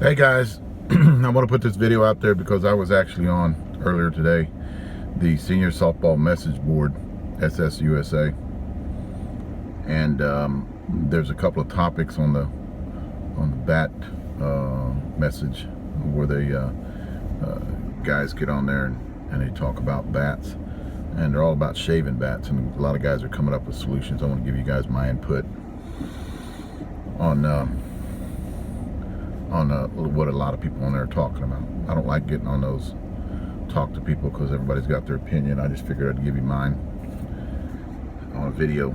Hey guys, I want to put this video out there because I was actually on earlier today the Senior Softball Message Board, SSUSA, and there's a couple of topics on the bat message where they guys get on there and they talk about bats, and they're all about shaving bats, and a lot of guys are coming up with solutions. I want to give you guys my input on what a lot of people on there are talking about. I don't like getting on those talk to people because everybody's got their opinion. I just figured I'd give you mine on a video.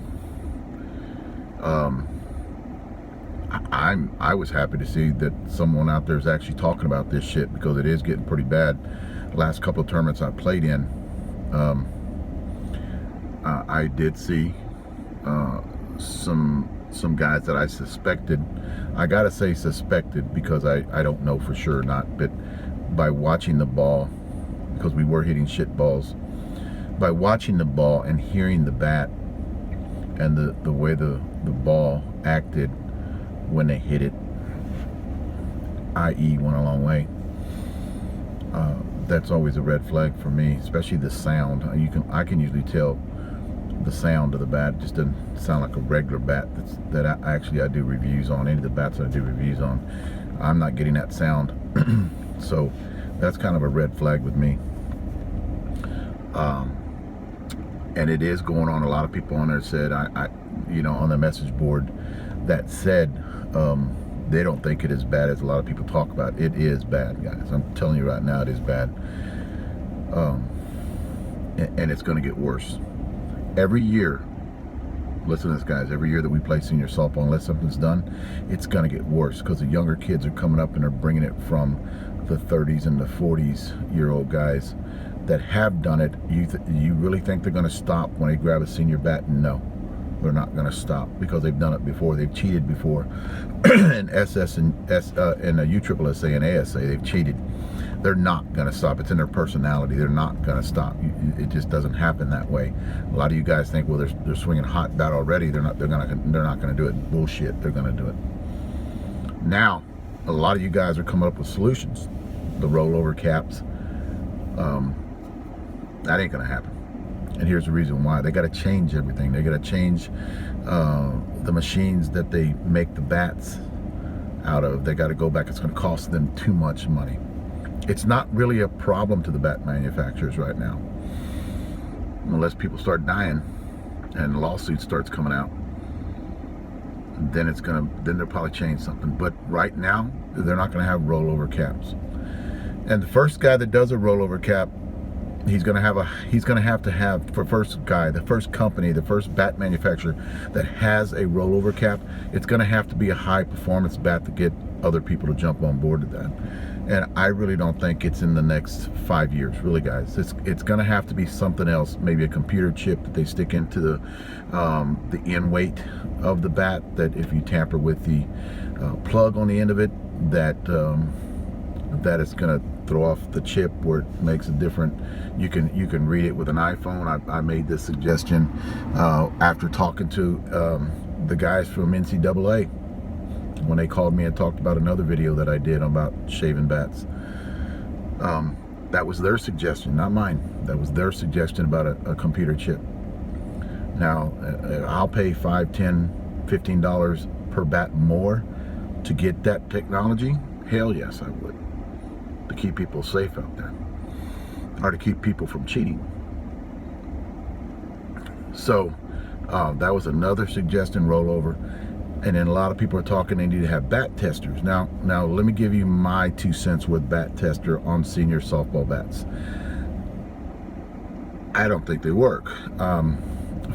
I was happy to see that someone out there is actually talking about this shit, because it is getting pretty bad. The last couple of tournaments I played in, I did see some guys that I suspected. I gotta say suspected because I don't know for sure or not, but by watching the ball, because we were hitting shit balls, by watching the ball and hearing the bat and the way the ball acted when they hit it, i.e. went a long way, that's always a red flag for me, especially the sound. I can usually tell the sound of the bat. It just doesn't sound like a regular bat I do reviews on. Any of the bats that I do reviews on, I'm not getting that sound. So that's kind of a red flag with me. And it is going on. A lot of people on there said, on the message board, that said they don't think it is bad as a lot of people talk about. It is bad, guys. I'm telling you right now, it is bad. And it's going to get worse. Every year, listen to this, guys, every year that we play senior softball, unless something's done, it's going to get worse, because the younger kids are coming up and they're bringing it from the 30s and the 40s-year-old guys that have done it. You really think they're going to stop when they grab a senior bat? No, they're not going to stop, because they've done it before. They've cheated before. In SS and USSSA and ASA, they've cheated. They're not going to stop. It's in their personality. They're not going to stop. It just doesn't happen that way. A lot of you guys think, well, they're swinging hot bat already. They're not going to do it. Bullshit. They're going to do it. Now, a lot of you guys are coming up with solutions. The rollover caps. That ain't going to happen. And here's the reason why. They got to change everything. They got to change the machines that they make the bats out of. They got to go back. It's going to cost them too much money. It's not really a problem to the bat manufacturers right now, unless people start dying and lawsuits starts coming out. Then they'll probably change something. But right now, they're not going to have rollover caps. And the first guy that does a rollover cap, he's going to have the first company, the first bat manufacturer that has a rollover cap, it's going to have to be a high performance bat to get other people to jump on board to that. And I really don't think it's in the next 5 years, really, guys. It's going to have to be something else, maybe a computer chip that they stick into the end weight of the bat, that if you tamper with the plug on the end of it, that it's going to throw off the chip where it makes a different. You can read it with an iPhone. I made this suggestion after talking to the guys from NCAA when they called me and talked about another video that I did about shaving bats. That was their suggestion, not mine. That was their suggestion about a computer chip. Now, I'll pay $5, $10, $15 per bat more to get that technology. Hell yes, I would. To keep people safe out there, or to keep people from cheating. So that was another suggestion, rollover. And then a lot of people are talking they need to have bat testers. Now let me give you my 2 cents with bat tester on senior softball bats. I don't think they work.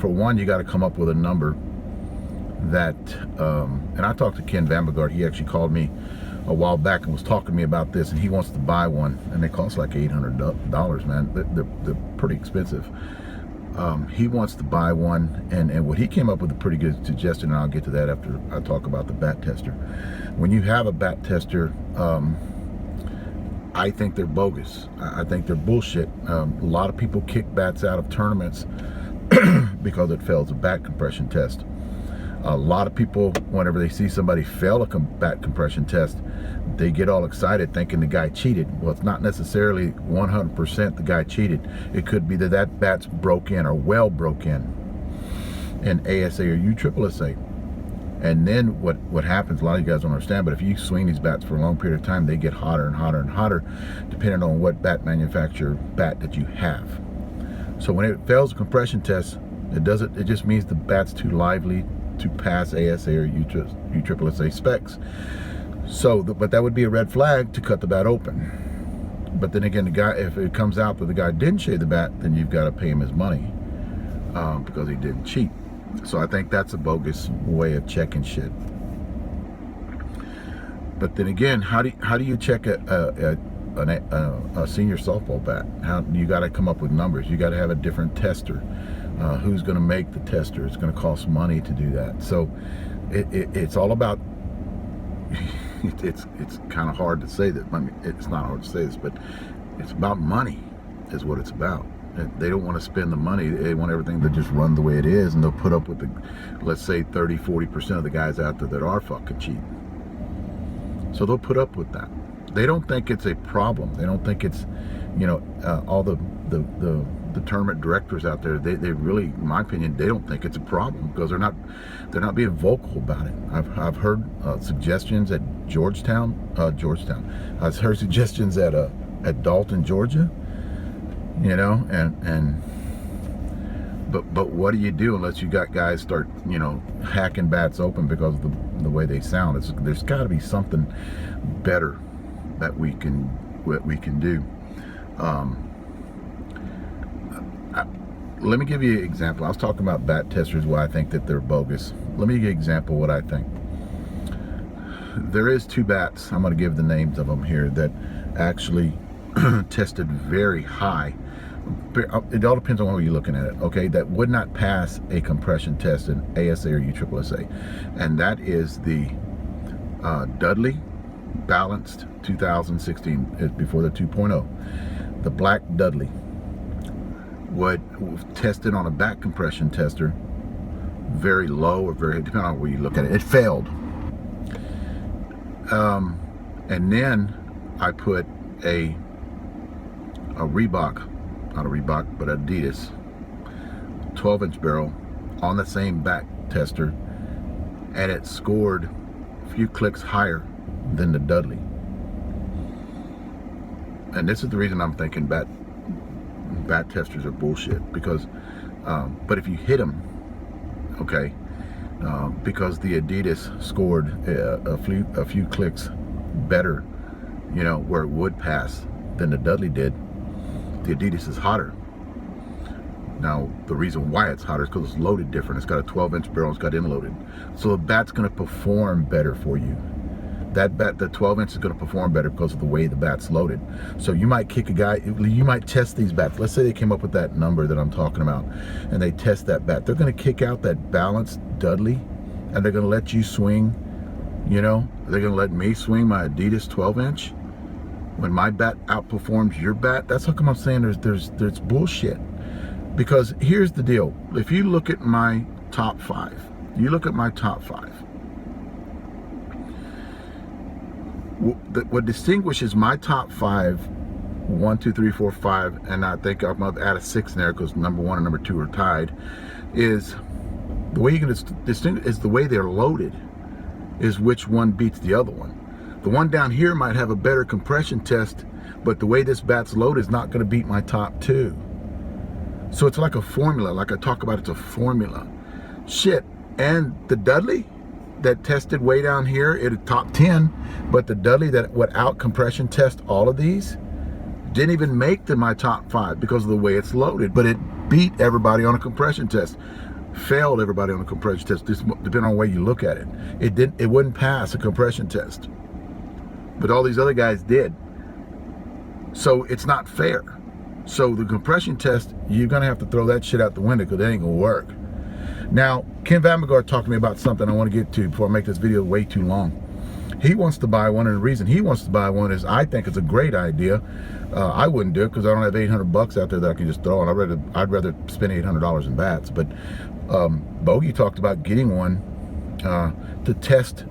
For one, you got to come up with a number that, and I talked to Ken Vambegard. He actually called me a while back and was talking to me about this, and he wants to buy one, and they cost like $800, man. They're pretty expensive. He wants to buy one, and what he came up with a pretty good suggestion, and I'll get to that after I talk about the bat tester. When you have a bat tester, I think they're bogus. I think they're bullshit. A lot of people kick bats out of tournaments because it fails a bat compression test. A lot of people, whenever they see somebody fail a bat compression test, they get all excited thinking the guy cheated. Well, it's not necessarily 100% the guy cheated. It could be that that bat's broke in or well broke in ASA or USSSA. And then what happens, a lot of you guys don't understand, but if you swing these bats for a long period of time, they get hotter and hotter and hotter, depending on what bat manufacturer bat that you have. So when it fails a compression test, it just means the bat's too lively to pass ASA or USSSA specs. So, but that would be a red flag to cut the bat open. But then again, the guy, if it comes out that the guy didn't shave the bat, then you've got to pay him his money because he didn't cheat. So I think that's a bogus way of checking shit. But then again, how do you check a senior softball bat? You got to come up with numbers. You got to have a different tester. Who's going to make the tester? It's going to cost money to do that. So it's all about. It's kind of hard to say that. I mean, it's not hard to say this, but it's about money, is what it's about. They don't want to spend the money. They want everything to just run the way it is, and they'll put up with the, let's say 30-40% of the guys out there that are fucking cheating. So they'll put up with that. They don't think it's a problem. They don't think it's, you know, all the tournament directors out there, they really, in my opinion, they don't think it's a problem because they're not being vocal about it. I've heard suggestions at Georgetown. I've heard suggestions at Dalton, Georgia. You know, but what do you do unless you got guys start, you know, hacking bats open because of the way they sound? There's got to be something better that we can do. Let me give you an example. I was talking about bat testers, why I think that they're bogus. Let me give you an example of what I think. There is 2 bats, I'm going to give the names of them here, that actually tested very high. It all depends on where you're looking at it, okay? That would not pass a compression test in ASA or USSSA. And that is the Dudley Balanced 2016, before the 2.0. The black Dudley would test it on a bat compression tester very low or very, depending on where you look at it. It failed. And then I put a Reebok, not a Reebok, but Adidas 12-inch barrel on the same bat tester, and it scored a few clicks higher than the Dudley. And this is the reason I'm thinking bat testers are bullshit, because but if you hit them, okay, because the Adidas scored a few clicks better, you know, where it would pass than the Dudley did, the Adidas is hotter. Now, the reason why it's hotter is because it's loaded different. It's got a 12-inch barrel, it's got inloaded. So the bat's going to perform better for you. That bat, the 12-inch is going to perform better because of the way the bat's loaded. So you might kick a guy, you might test these bats. Let's say they came up with that number that I'm talking about, and they test that bat. They're going to kick out that balanced Dudley, and they're going to let you swing, you know, they're going to let me swing my Adidas 12-inch. When my bat outperforms your bat, that's how come I'm saying there's bullshit. Because here's the deal. If you look at my top 5, what distinguishes my top 5, 1, 2, 3, 4, 5, and I think I'm going to add a 6 in there because number 1 and number 2 are tied, is the way you can distinguish is the way they're loaded, is which one beats the other one. The one down here might have a better compression test, but the way this bat's loaded is not going to beat my top 2. So it's like a formula, like I talk about, it's a formula. Shit, and the Dudley that tested way down here, it top 10, but the Dudley that would out compression test all of these didn't even make my top 5 because of the way it's loaded, but it beat everybody on a compression test. Failed everybody on a compression test, depending on the way you look at it. It wouldn't pass a compression test, but all these other guys did. So it's not fair. So the compression test, you're gonna have to throw that shit out the window because it ain't gonna work. Now, Ken Vandergaard talked to me about something I want to get to before I make this video way too long. He wants to buy one, and the reason he wants to buy one is I think it's a great idea. I wouldn't do it because I don't have $800 out there that I can just throw, and I'd rather spend $800 in bats. But Bogey talked about getting one to test.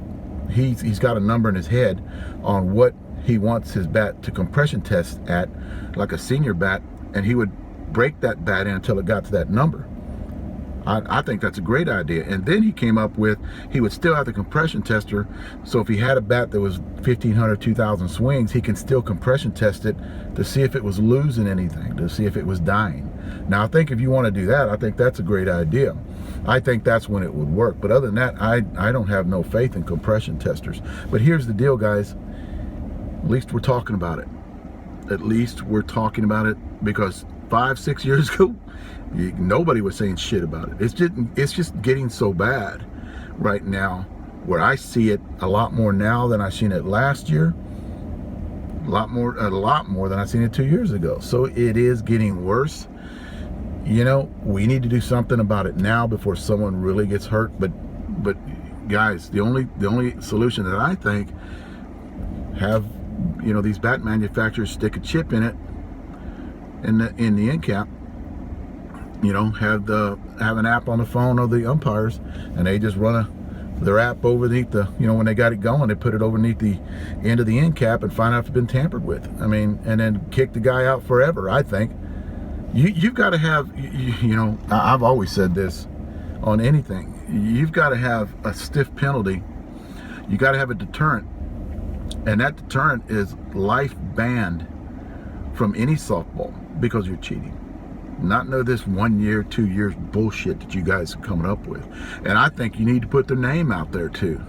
He's got a number in his head on what he wants his bat to compression test at, like a senior bat, and he would break that bat in until it got to that number. I think that's a great idea. And then he came up with, he would still have the compression tester, so if he had a bat that was 1,500, 2,000 swings, he can still compression test it to see if it was losing anything, to see if it was dying. Now, I think if you want to do that, I think that's a great idea. I think that's when it would work. But other than that, I don't have no faith in compression testers. But here's the deal, guys. At least we're talking about it. At least we're talking about it, because 5-6 years ago, nobody was saying shit about it. It's just getting so bad right now, where I see it a lot more now than I seen it last year. A lot more than I seen it 2 years ago. So it is getting worse. You know, we need to do something about it now before someone really gets hurt. But guys, the only solution that I think, have, you know, these bat manufacturers stick a chip in it, in the end cap. You know, have an app on the phone of the umpires, and they just run their app overneath the, you know, when they got it going, they put it overneath the end of the end cap and find out if it's been tampered with. I mean, and then kick the guy out forever. I think you've got to have, you know, I've always said this on anything. You've got to have a stiff penalty. You got to have a deterrent, and that deterrent is life banned from any softball because you're cheating. Not know this 1 year, 2 years bullshit that you guys are coming up with. And I think you need to put their name out there too,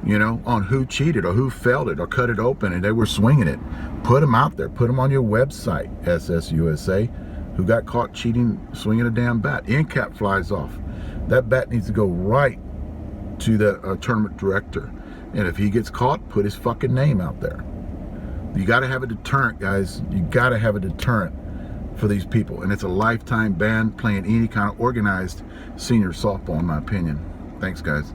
you know, on who cheated or who failed it or cut it open and they were swinging it. Put them out there. Put them on your website, SSUSA, who got caught cheating, swinging a damn bat. End cap flies off. That bat needs to go right to the tournament director. And if he gets caught, put his fucking name out there. You got to have a deterrent, guys. You got to have a deterrent for these people, and it's a lifetime ban playing any kind of organized senior softball, in my opinion. Thanks, guys.